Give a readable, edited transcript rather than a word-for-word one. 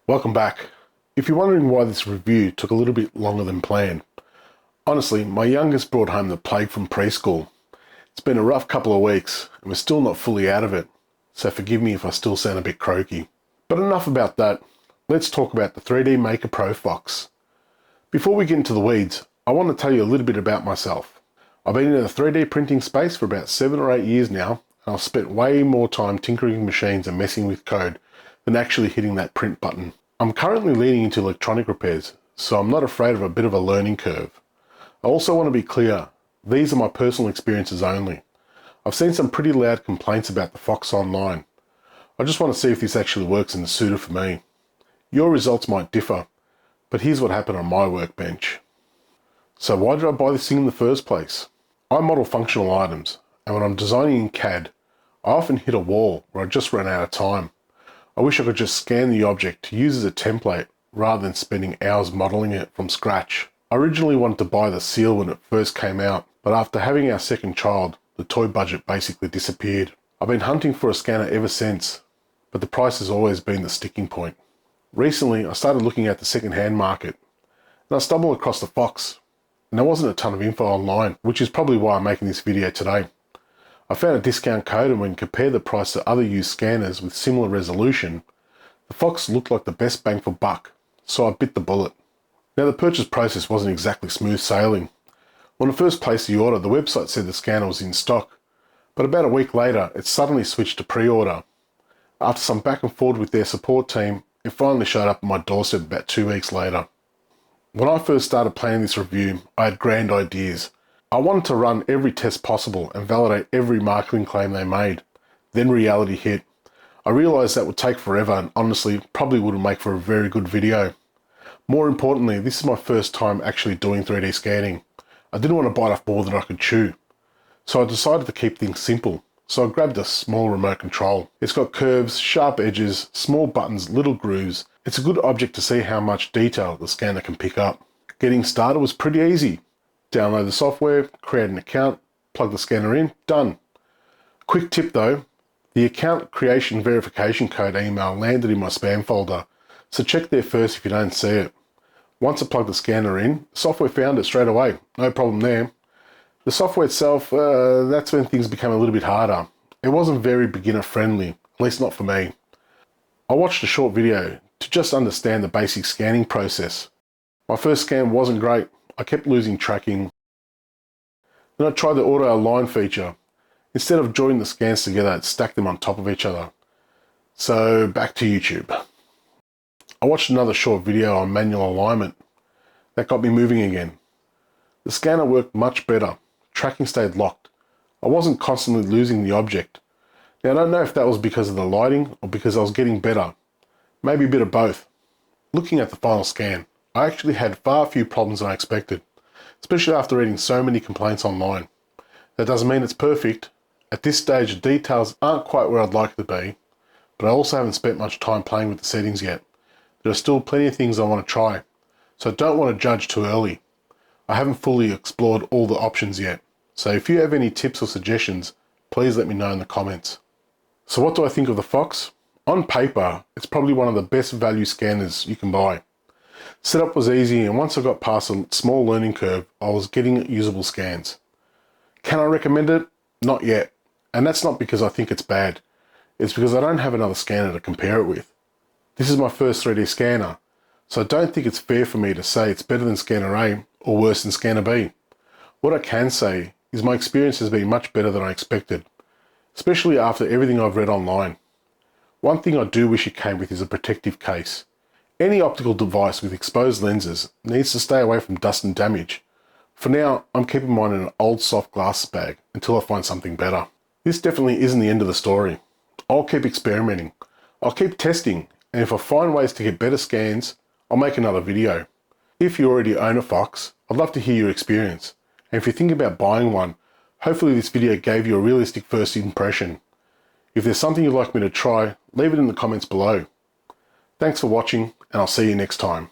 Welcome back. If you're wondering why this review took a little bit longer than planned, honestly, my youngest brought home the plague from preschool. It's been a rough couple of weeks and we're still not fully out of it, so forgive me if I still sound a bit croaky. But enough about that, let's talk about the 3DMakerPro Fox. Before we get into the weeds, I want to tell you a little bit about myself. I've been in the 3D printing space for about 7 or 8 years now, and I've spent way more time tinkering machines and messing with code than actually hitting that print button. I'm currently leaning into electronic repairs, so I'm not afraid of a bit of a learning curve. I also want to be clear, these are my personal experiences only. I've seen some pretty loud complaints about the Fox online. I just want to see if this actually works and is suited for me. Your results might differ, but here's what happened on my workbench. So why did I buy this thing in the first place? I model functional items, and when I'm designing in CAD, I often hit a wall where I just run out of time. I wish I could just scan the object to use as a template rather than spending hours modeling it from scratch. I originally wanted to buy the Seal when it first came out, but after having our second child, the toy budget basically disappeared. I've been hunting for a scanner ever since, but the price has always been the sticking point. Recently, I started looking at the second-hand market, and I stumbled across the Fox, and there wasn't a ton of info online, which is probably why I'm making this video today. I found a discount code, and when compared the price to other used scanners with similar resolution, the Fox looked like the best bang for buck, so I bit the bullet. Now, the purchase process wasn't exactly smooth sailing. When I first placed the order, the website said the scanner was in stock, but about a week later, it suddenly switched to pre-order. After some back and forth with their support team, it finally showed up on my doorstep about 2 weeks later. When I first started planning this review, I had grand ideas. I wanted to run every test possible and validate every marketing claim they made. Then reality hit. I realised that would take forever and honestly probably wouldn't make for a very good video. More importantly, this is my first time actually doing 3D scanning. I didn't want to bite off more than I could chew. So I decided to keep things simple. So I grabbed a small remote control. It's got curves, sharp edges, small buttons, little grooves. It's a good object to see how much detail the scanner can pick up. Getting started was pretty easy. Download the software, create an account, plug the scanner in, done. Quick tip though, the account creation verification code email landed in my spam folder, so check there first if you don't see it. Once I plugged the scanner in, the software found it straight away, no problem there. The software itself, that's when things became a little bit harder. It wasn't very beginner friendly, at least not for me. I watched a short video to just understand the basic scanning process. My first scan wasn't great. I kept losing tracking. Then I tried the auto align feature. Instead of joining the scans together, it stacked them on top of each other. So back to YouTube. I watched another short video on manual alignment. That got me moving again. The scanner worked much better. Tracking stayed locked. I wasn't constantly losing the object. Now I don't know if that was because of the lighting or because I was getting better. Maybe a bit of both. Looking at the final scan, I actually had far fewer problems than I expected, especially after reading so many complaints online. That doesn't mean it's perfect. At this stage, the details aren't quite where I'd like it to be, but I also haven't spent much time playing with the settings yet. There are still plenty of things I want to try, so I don't want to judge too early. I haven't fully explored all the options yet, so if you have any tips or suggestions, please let me know in the comments. So what do I think of the Fox? On paper, it's probably one of the best value scanners you can buy. Setup was easy, and once I got past a small learning curve, I was getting usable scans. Can I recommend it? Not yet. And that's not because I think it's bad. It's because I don't have another scanner to compare it with. This is my first 3D scanner, so I don't think it's fair for me to say it's better than Scanner A or worse than Scanner B. What I can say is my experience has been much better than I expected, especially after everything I've read online. One thing I do wish it came with is a protective case. Any optical device with exposed lenses needs to stay away from dust and damage. For now, I'm keeping mine in an old soft glass bag until I find something better. This definitely isn't the end of the story. I'll keep experimenting. I'll keep testing, and if I find ways to get better scans, I'll make another video. If you already own a Fox, I'd love to hear your experience. And if you're thinking about buying one, hopefully this video gave you a realistic first impression. If there's something you'd like me to try, leave it in the comments below. Thanks for watching, and I'll see you next time.